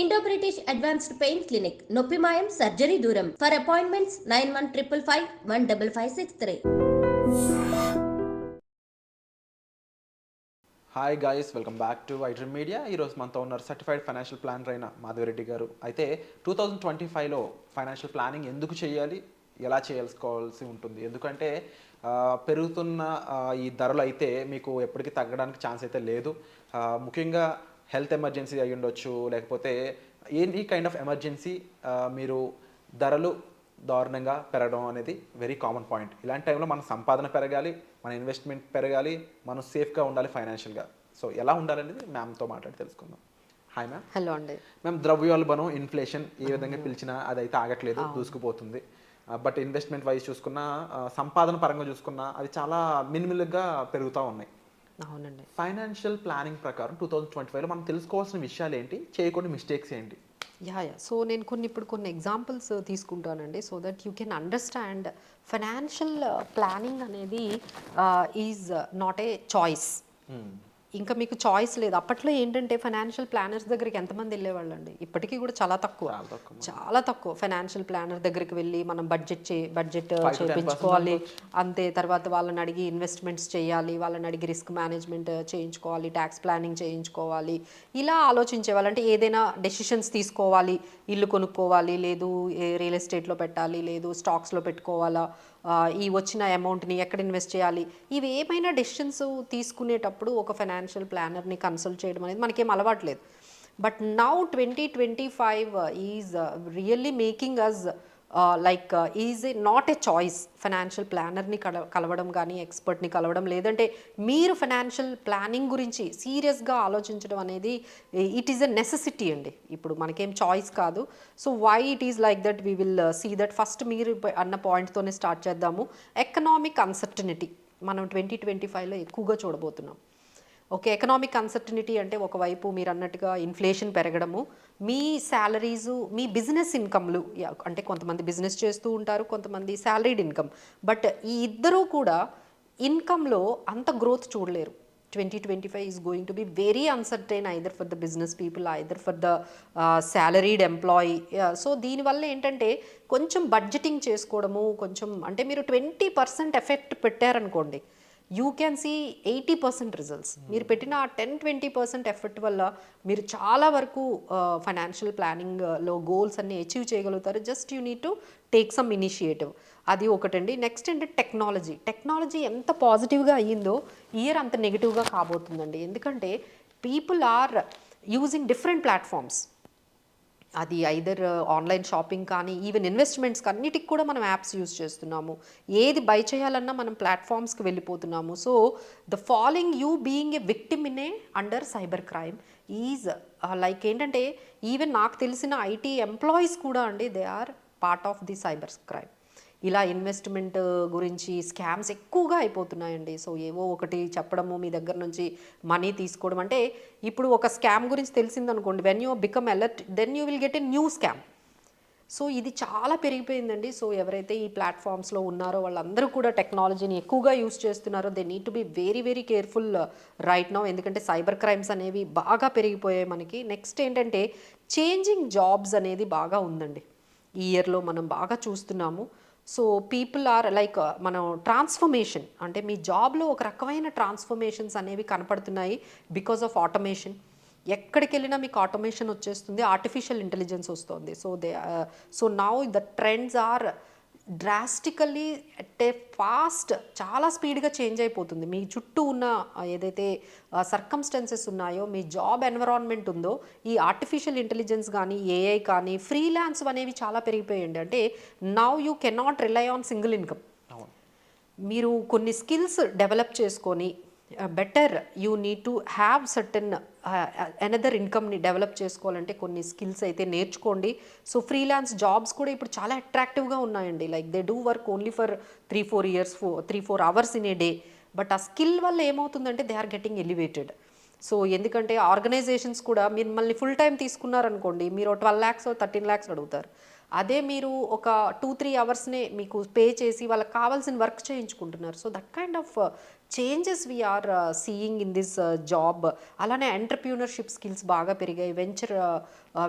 Indo British advanced pain clinic నొప్పి మాయం surgery దూరం for appointments 9155515563. Hi guys, welcome back to iDream media. ఈరోజు మనతో ఉన్నారు సర్టిఫైడ్ ఫైనాన్షియల్ ప్లానర్ అయిన మాధవిరెడ్డి గారు. అయితే 2025లో ఫైనాన్షియల్ ప్లానింగ్ ఎందుకు చేయాలి, ఎలా చేసుకోవాల్సి ఉంటుంది? ఎందుకంటే పెరుగుతున్న ఈ ధరలు అయితే మీకు ఎప్పటికీ తగ్గడానికి ఛాన్స్ అయితే లేదు. ముఖ్యంగా హెల్త్ ఎమర్జెన్సీ అయ్యి ఉండొచ్చు, లేకపోతే ఎనీ కైండ్ ఆఫ్ ఎమర్జెన్సీ మీరు ధరలు దారుణంగా పెరగడం అనేది వెరీ కామన్ పాయింట్. ఇలాంటి టైంలో మన సంపాదన పెరగాలి, మన ఇన్వెస్ట్మెంట్ పెరగాలి, మనం సేఫ్గా ఉండాలి ఫైనాన్షియల్గా. సో ఎలా ఉండాలనేది మ్యామ్తో మాట్లాడి తెలుసుకుందాం. Hi ma'am. హలో అండి. మ్యామ్, ద్రవ్యోల్బణం, ఇన్ఫ్లేషన్ ఏ విధంగా పిలిచినా అది అయితే ఆగట్లేదు, దూసుకుపోతుంది. బట్ ఇన్వెస్ట్మెంట్ వైజ్ చూసుకున్నా, సంపాదన పరంగా చూసుకున్నా అవి చాలా మినిమల్గా పెరుగుతూ ఉన్నాయి. అవునండి. ఫైనాన్షియల్ ప్లానింగ్ ప్రకారం 2025లో మనం తెలుసుకోవాల్సిన విషయాలు ఏంటి, చేయకుండా మిస్టేక్స్ ఏంటి? సో నేను కొన్ని ఎగ్జాంపుల్స్ తీసుకుంటానండి, so that you can understand financial planning అనేది ఈజ్ నాట్ ఏ చాయిస్. ఇంకా మీకు చాయిస్ లేదు. అప్పట్లో ఏంటంటే ఫైనాన్షియల్ ప్లానర్స్ దగ్గరికి ఎంతమంది వెళ్ళేవాళ్ళు అండి? ఇప్పటికీ కూడా చాలా తక్కువ ఫైనాన్షియల్ ప్లానర్ దగ్గరికి వెళ్ళి మనం బడ్జెట్ చేయించుకోవాలి అంతే. తర్వాత వాళ్ళని అడిగి ఇన్వెస్ట్మెంట్స్ చేయాలి, వాళ్ళని అడిగి రిస్క్ మేనేజ్మెంట్ చేయించుకోవాలి, ట్యాక్స్ ప్లానింగ్ చేయించుకోవాలి, ఇలా ఆలోచించేవాళ్ళు. అంటే ఏదైనా డెసిషన్స్ తీసుకోవాలి, ఇల్లు కొనుక్కోవాలి, లేదు రియల్ ఎస్టేట్లో పెట్టాలి, లేదు స్టాక్స్లో పెట్టుకోవాలా, ఈ వచ్చిన అమౌంట్ని ఎక్కడ ఇన్వెస్ట్ చేయాలి, ఇవి ఏమైనా డెసిషన్స్ తీసుకునేటప్పుడు ఒక ఫైనాన్షియల్ ప్లానర్ని కన్సల్ట్ చేయడం అనేది మనకేం అలవాట్లేదు. But now 2025 is really making us like is not a choice. Financial ప్లానర్ని కలవడం కానీ, ఎక్స్పర్ట్ని కలవడం, లేదంటే మీరు ఫైనాన్షియల్ ప్లానింగ్ గురించి సీరియస్గా ఆలోచించడం అనేది ఇట్ ఈస్ ఎ నెసెసిటీ అండి. ఇప్పుడు మనకేం చాయిస్ కాదు. So why it is like that we will see that. First మీరు అన్న పాయింట్తోనే స్టార్ట్ చేద్దాము. ఎకనామిక్ అన్సర్టనిటీ మనం 2025లో ఎక్కువగా చూడబోతున్నాం. ఓకే, ఎకనామిక్ అన్సర్టనిటీ అంటే ఒకవైపు మీరు అన్నట్టుగా ఇన్ఫ్లేషన్ పెరగడము, మీ శాలరీసు, మీ బిజినెస్ ఇన్కమ్లు, అంటే కొంతమంది బిజినెస్ చేస్తూ ఉంటారు, కొంతమంది శాలరీడ్ ఇన్కమ్, బట్ ఈ ఇద్దరూ కూడా ఇన్కమ్లో అంత గ్రోత్ చూడలేరు. 2025 is going to be very uncertain, either for the business people, either for the salaried employee. So దీనివల్ల ఏంటంటే కొంచెం బడ్జెటింగ్ చేసుకోవడము, కొంచెం అంటే మీరు 20% ఎఫెక్ట్ పెట్టారనుకోండి, యూ క్యాన్ సీ 80% రిజల్ట్స్. మీరు పెట్టిన 10-20% ఎఫర్ట్ వల్ల మీరు చాలా వరకు ఫైనాన్షియల్ ప్లానింగ్లో గోల్స్ అన్ని అచీవ్ చేయగలుగుతారు. Just you need to take some initiative. అది ఒకటండి. నెక్స్ట్ ఏంటంటే టెక్నాలజీ ఎంత పాజిటివ్గా అయ్యిందో ఇయర్ అంత నెగిటివ్గా కాబోతుందండి. ఎందుకంటే people are using different platforms. అది ఐదర్ ఆన్లైన్ షాపింగ్ కానీ, ఈవెన్ ఇన్వెస్ట్మెంట్స్ అన్నిటికి కూడా మనం యాప్స్ యూజ్ చేస్తున్నాము. ఏది బై చేయాలన్నా మనం ప్లాట్ఫామ్స్కి వెళ్ళిపోతున్నాము. So the following you being a victim in a under cyber crime is like ఏంటంటే, ఈవెన్ నాకు తెలిసిన ఐటీ ఎంప్లాయీస్ కూడా అండి, they are part of the cyber crime. ఇలా ఇన్వెస్ట్మెంట్ గురించి స్కామ్స్ ఎక్కువగా అయిపోతున్నాయండి. సో ఏవో ఒకటి చెప్పడము, మీ దగ్గర నుంచి మనీ తీసుకోవడం. అంటే ఇప్పుడు ఒక స్కామ్ గురించి తెలిసిందనుకోండి, when you become alert then you will get a new scam. So ఇది చాలా పెరిగిపోయిందండి. సో ఎవరైతే ఈ ప్లాట్ఫామ్స్లో ఉన్నారో వాళ్ళందరూ కూడా టెక్నాలజీని ఎక్కువగా యూస్ చేస్తున్నారో they need to be very very careful right now. ఎందుకంటే సైబర్ క్రైమ్స్ అనేవి బాగా పెరిగిపోయాయి మనకి. నెక్స్ట్ ఏంటంటే చేంజింగ్ జాబ్స్ అనేది బాగా ఉందండి. ఈ ఇయర్లో మనం బాగా చూస్తున్నాము. సో పీపుల్ ఆర్ లైక్ మనం ట్రాన్స్ఫర్మేషన్, అంటే మీ జాబ్లో ఒక రకమైన ట్రాన్స్ఫర్మేషన్స్ అనేవి కనపడుతున్నాయి బికాస్ ఆఫ్ ఆటోమేషన్. ఎక్కడికి వెళ్ళినా మీకు ఆటోమేషన్ వచ్చేస్తుంది, ఆర్టిఫిషియల్ ఇంటెలిజెన్స్ వస్తుంది. So now the trends are drastically at a fast, చాలా స్పీడ్గా చేంజ్ అయిపోతుంది. మీ చుట్టూ ఉన్న ఏదైతే సర్కమ్స్టెన్సెస్ ఉన్నాయో, మీ జాబ్ ఎన్విరాన్మెంట్ ఉందో, ఈ ఆర్టిఫిషియల్ ఇంటెలిజెన్స్ కానీ, ఏఐ కానీ, ఫ్రీలాన్స్ అనేవి చాలా పెరిగిపోయాయండి. అంటే now you cannot rely on single income. మీరు కొన్ని స్కిల్స్ డెవలప్ చేసుకొని better you need to have certain another ఇన్కమ్ని డెవలప్ చేసుకోవాలంటే కొన్ని స్కిల్స్ అయితే నేర్చుకోండి. సో ఫ్రీలాన్స్ జాబ్స్ కూడా ఇప్పుడు చాలా అట్రాక్టివ్గా ఉన్నాయండి. Like they do work only for 3-4 hours in a day. But ఆ స్కిల్ వల్ల ఏమవుతుందంటే they are getting elevated. So ఎందుకంటే ఆర్గనైజేషన్స్ కూడా మిమ్మల్ని ఫుల్ టైం తీసుకున్నారనుకోండి, మీరు 12 lakhs 13 lakhs అడుగుతారు. అదే మీరు ఒక 2-3 అవర్స్నే మీకు పే చేసి వాళ్ళకి కావాల్సిన వర్క్ చేయించుకుంటున్నారు. So that kind of changes we are seeing in this job. అలానే ఎంటర్ప్రీనర్షిప్ స్కిల్స్ బాగా పెరిగాయి,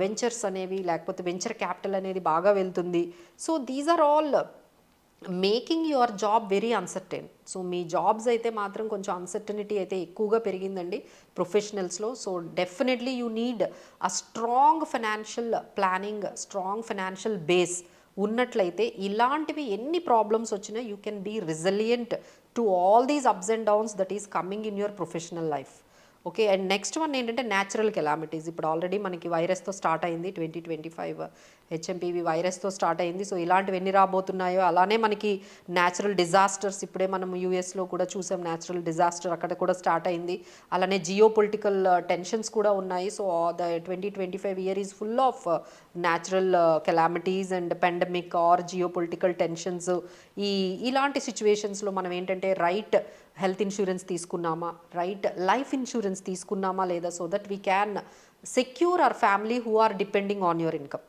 వెంచర్స్ అనేవి లేకపోతే వెంచర్ క్యాపిటల్ అనేది బాగా వెళ్తుంది. So these are all making your job very uncertain. So మీ జాబ్స్ అయితే మాత్రం కొంచెం అన్సర్టనిటీ అయితే ఎక్కువగా పెరిగిందండి ప్రొఫెషనల్స్లో. So definitely you need a strong financial planning, strong financial base ఉన్నట్లయితే ఇలాంటివి ఎన్ని ప్రాబ్లమ్స్ వచ్చినా you can be resilient to all these ups and downs that is coming in your professional life. Okay, and next one ఏంటంటే natural calamities. ఇప్పుడు already మనకి వైరస్తో start అయింది, 2025 HMPV వైరస్తో start అయింది. సో ఇలాంటివి ఎన్ని రాబోతున్నాయో, అలానే మనకి న్యాచురల్ డిజాస్టర్స్ ఇప్పుడే మనం యూఎస్లో కూడా చూసాం, న్యాచురల్ డిజాస్టర్ అక్కడ కూడా స్టార్ట్ అయింది. అలానే జియో పొలిటికల్ టెన్షన్స్ కూడా ఉన్నాయి. So the 2025 year is full of natural calamities and pandemic or geopolitical tensions. ఇలాంటి సిచ్యువేషన్స్లో మనం ఏంటంటే రైట్ హెల్త్ ఇన్సూరెన్స్ తీసుకున్నామా, రైట్ లైఫ్ ఇన్సూరెన్స్ తీసుకున్నామా లేదా, so that we can secure our family who are depending on your income.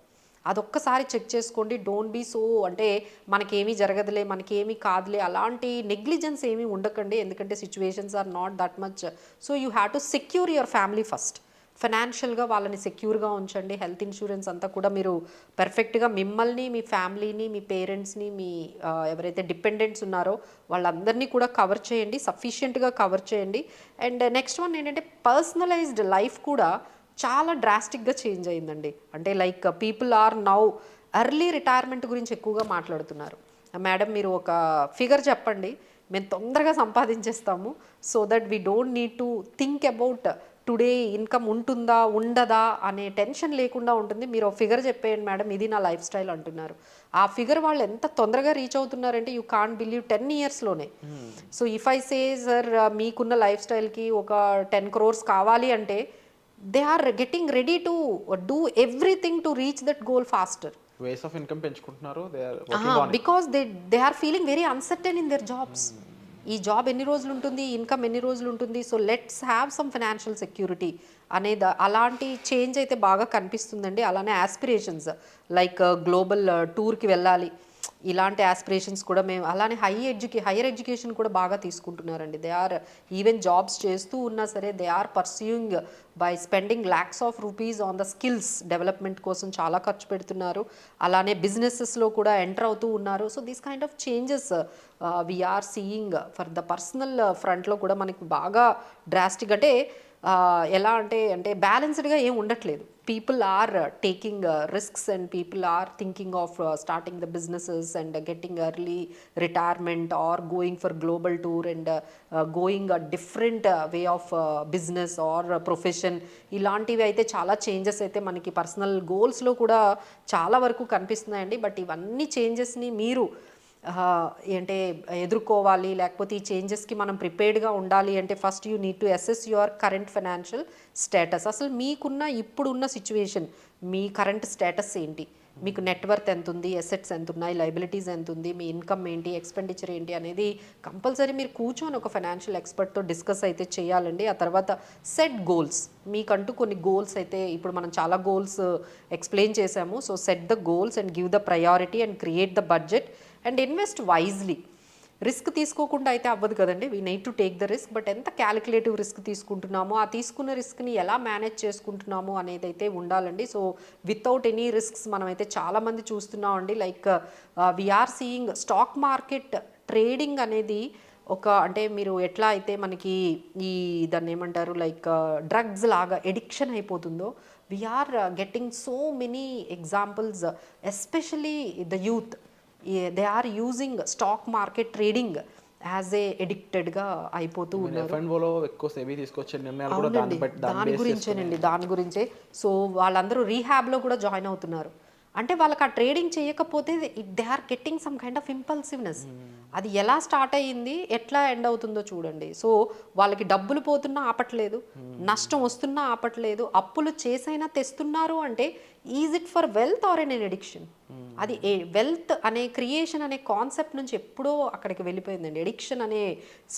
అదొక్కసారి check చేసుకోండి. Don't be so అంటే మనకేమీ జరగదులే, మనకేమీ కాదులే, అలాంటి నెగ్లిజెన్స్ ఏమీ ఉండకండి. ఎందుకంటే situations are not that much. So you have to secure your family first. ఫైనాన్షియల్గా వాళ్ళని సెక్యూర్గా ఉంచండి. హెల్త్ ఇన్సూరెన్స్ అంతా కూడా మీరు పర్ఫెక్ట్గా మిమ్మల్ని, మీ ఫ్యామిలీని, మీ పేరెంట్స్ని, మీ ఎవరైతే డిపెండెంట్స్ ఉన్నారో వాళ్ళందరినీ కూడా కవర్ చేయండి, సఫిషియెంట్గా కవర్ చేయండి. అండ్ నెక్స్ట్ వన్ ఏంటంటే పర్సనలైజ్డ్ లైఫ్ కూడా చాలా డ్రాస్టిక్గా చేంజ్ అయిందండి. అంటే like people are now early retirement గురించి ఎక్కువగా మాట్లాడుతున్నారు. మేడం మీరు ఒక ఫిగర్ చెప్పండి, మేము తొందరగా సంపాదించేస్తాము, so that we don't need to think about today income ఉంటుందా ఉండదా అనే టెన్షన్ లేకుండా ఉంటుంది. మీరు ఒక ఫిగర్ చెప్పేయండి మేడం, ఇది నా లైఫ్ స్టైల్ అంటున్నారు. ఆ ఫిగర్ వాళ్ళు ఎంత తొందరగా రీచ్ అవుతున్నారంటే యూ కాంట్ బిలీవ్ 10 ఇయర్స్లోనే. So if I say sir మీకున్న లైఫ్ స్టైల్కి ఒక 10 crores కావాలి అంటే they are getting ready to do everything to reach that goal faster. Ways of income పెంచుకుంటున్నారు, because they are feeling very uncertain in their jobs. ఈ job ఎన్ని రోజులు ఉంటుంది, ఇన్కమ్ ఎన్ని రోజులు ఉంటుంది, so let's have some financial security అనేది అలాంటి చేంజ్ అయితే బాగా కనిపిస్తుందండి. అలానే ఆస్పిరేషన్స్ లైక్ గ్లోబల్ టూర్కి వెళ్ళాలి, ఇలాంటి ఆస్పిరేషన్స్ కూడా మేము అలానే హైయర్ ఎడ్యుకేషన్ కూడా బాగా తీసుకుంటున్నారండి. దే ఆర్ ఈవెన్ జాబ్స్ చేస్తూ ఉన్నా సరే they are pursuing by spending lakhs of rupees on the skills development కోసం చాలా ఖర్చు పెడుతున్నారు. అలానే బిజినెసెస్లో కూడా ఎంటర్ అవుతూ ఉన్నారు. So these kind of changes we are seeing for the personal ఫ్రంట్లో కూడా మనకి బాగా డ్రాస్టిక్. అంటే ఎలా అంటే బ్యాలెన్స్డ్గా ఏం ఉండట్లేదు. People are taking risks and people are thinking of starting the businesses and getting early retirement or going for global tour and going a different way of business or profession. ఇలాంటివి అయితే చాలా changes అయితే మనకి personal గోల్స్లో కూడా చాలా వరకు కనిపిస్తున్నాయండి. But ఇవన్నీ చేంజెస్ని మీరు అంటే ఎదుర్కోవాలి, లేకపోతే ఈ చేంజెస్కి మనం ప్రిపేర్డ్గా ఉండాలి అంటే first you need to assess your current financial status. అసలు మీకున్న ఇప్పుడున్న సిచ్యువేషన్, మీ కరెంట్ స్టేటస్ ఏంటి, మీకు నెట్వర్త్ ఎంత ఉంది, అసెట్స్ ఎంత ఉన్నాయి, లైబిలిటీస్ ఎంత ఉంది, మీ ఇన్కమ్ ఏంటి, ఎక్స్పెండిచర్ ఏంటి అనేది కంపల్సరీ మీరు కూర్చొని ఒక ఫైనాన్షియల్ ఎక్స్పర్ట్తో డిస్కస్ అయితే చేయాలండి. ఆ తర్వాత సెట్ గోల్స్, మీకంటూ కొన్ని గోల్స్ అయితే ఇప్పుడు మనం చాలా గోల్స్ ఎక్స్ప్లెయిన్ చేసాము. So set the goals and give the priority and create the budget and invest wisely. Risk తీసుకోకుండా అయితే అవ్వదు కదండి, we need to take the risk. But ఎంత క్యాలిక్యులేటివ్ రిస్క్ తీసుకుంటున్నామో, ఆ తీసుకున్న రిస్క్ని ఎలా మేనేజ్ చేసుకుంటున్నామో అనేది అయితే ఉండాలండి. సో వితౌట్ ఎనీ రిస్క్స్ మనమైతే చాలామంది చూస్తున్నామండి. Like we're seeing stock market trading అనేది ఒక అంటే మీరు ఎట్లా అయితే మనకి ఈ దాన్ని ఏమంటారు లైక్ డ్రగ్స్ లాగా ఎడిక్షన్ అయిపోతుందో, we are getting so many examples especially the youth. They are using stock market trading as a ఎడిక్టెడ్గా అయిపోతూ ఉన్నారు. దాని గురించేనండి, దాని గురించే. సో వాళ్ళందరూ రీహాబ్లో కూడా జాయిన్ అవుతున్నారు. అంటే వాళ్ళకి ఆ ట్రేడింగ్ చేయకపోతే they are getting some kind of impulsiveness. అది ఎలా స్టార్ట్ అయ్యింది, ఎట్లా ఎండ్ అవుతుందో చూడండి. సో వాళ్ళకి డబ్బులు పోతున్నా ఆపట్లేదు, నష్టం వస్తున్నా ఆపట్లేదు, అప్పులు చేసైనా తెస్తున్నారు. అంటే is it for wealth or an addiction? అది వెల్త్ అనే క్రియేషన్ అనే కాన్సెప్ట్ నుంచి ఎప్పుడో అక్కడికి వెళ్ళిపోయిందండి, ఎడిక్షన్ అనే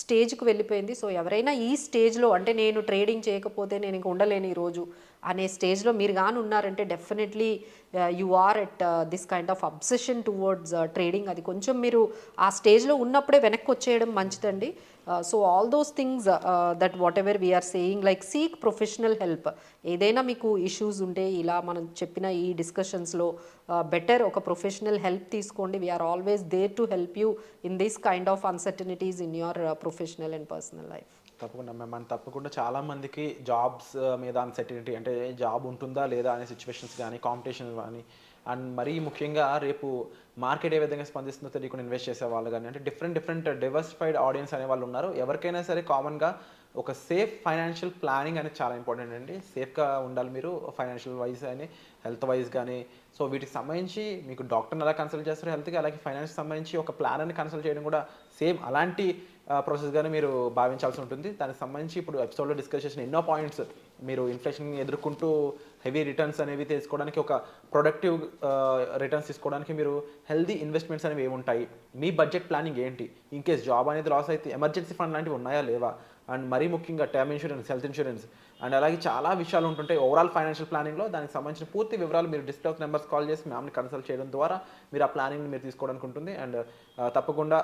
స్టేజ్కి వెళ్ళిపోయింది. సో ఎవరైనా ఈ స్టేజ్లో అంటే నేను ట్రేడింగ్ చేయకపోతే నేను ఇంక ఉండలేను ఈరోజు అనే స్టేజ్లో మీరు కానీ ఉన్నారంటే definitely you are at this kind of obsession towards trading. అది కొంచెం మీరు ఆ స్టేజ్లో ఉన్నప్పుడే వెనక్కి వచ్చేయడం మంచిదండి. So all those things that whatever we're saying like seek professional help. ఏదైనా మీకు ఇష్యూస్ ఉంటే ఇలా మనం చెప్పిన ఈ డిస్కషన్స్లో బెటర్ ఒక ప్రొఫెషనల్ హెల్ప్ తీసుకోండి. We're always there to help you in this kind of uncertainties in your professional and personal life. తప్పకుండా మ్యామ్. అండ్ తప్పకుండా చాలామందికి జాబ్స్ మీద అన్సర్టనిటీ, అంటే జాబ్ ఉంటుందా లేదా అనే సిచ్యువేషన్స్ కానీ, కాంపిటీషన్ కానీ, అండ్ మరీ ముఖ్యంగా రేపు మార్కెట్ ఏ విధంగా స్పందిస్తుందో తెలియకుండా ఇన్వెస్ట్ చేసే వాళ్ళు కానీ, అంటే డిఫరెంట్ డైవర్సిఫైడ్ ఆడియన్స్ అనే వాళ్ళు ఉన్నారు. ఎవరికైనా సరే కామన్గా ఒక సేఫ్ ఫైనాన్షియల్ ప్లానింగ్ అనేది చాలా ఇంపార్టెంట్ అండి. సేఫ్గా ఉండాలి మీరు ఫైనాన్షియల్ వైజ్ కానీ, హెల్త్ వైజ్ కానీ. సో వీటికి సంబంధించి మీకు డాక్టర్ని ఎలా కన్సల్ట్ చేస్తారు హెల్త్కి, అలాగే ఫైనాన్స్ సంబంధించి ఒక ప్లాన్ అని కన్సల్ట్ చేయడం కూడా సేమ్ అలాంటి ప్రాసెస్గానే మీరు భావించాల్సి ఉంటుంది. దానికి సంబంధించి ఇప్పుడు ఎపిసోడ్లో డిస్కస్ చేసిన ఎన్నో పాయింట్స్, మీరు ఇన్ఫ్లేషన్ ఎదుర్కొంటూ హెవీ రిటర్న్స్ అనేవి తీసుకోవడానికి, ఒక ప్రొడక్టివ్ రిటర్న్స్ తీసుకోవడానికి మీరు హెల్దీ ఇన్వెస్ట్మెంట్స్ అనేవి ఏముంటాయి, మీ బడ్జెట్ ప్లానింగ్ ఏంటి, ఇన్ కేస్ జాబ్ అనేది లాస్ అయితే ఎమర్జెన్సీ ఫండ్ లాంటివి ఉన్నాయా లేవా, అండ్ మరీ ముఖ్యంగా term insurance, health insurance, and అలాగే చాలా విషయాలు ఉంటుంటాయి ఓవరాల్ ఫైనాన్షియల్ ప్లానింగ్లో. దానికి సంబంధించిన పూర్తి వివరాలు మీరు డిస్ప్లే ఆఫ్ నెంబర్స్ కాల్ చేసి మ్యామ్ని కన్సల్ట్ చేయడం ద్వారా మీరు ఆ ప్లానింగ్ని మీరు తీసుకోవడానికి ఉంటుంది. అండ్ తప్పకుండా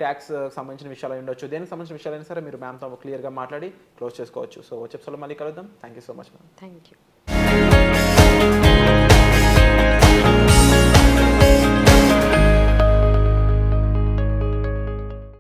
ట్యాక్స్ సంబంధించిన విషయాలు ఉండొచ్చు, దేనికి సంబంధించిన విషయాలైనా సరే మీరు మ్యామ్తో క్లియర్గా మాట్లాడి క్లోజ్ చేసుకోవచ్చు. సో వచ్చే ఎపిసోడ్లో మళ్ళీ కలుద్దాం. Thank you so much ma'am. Thank you.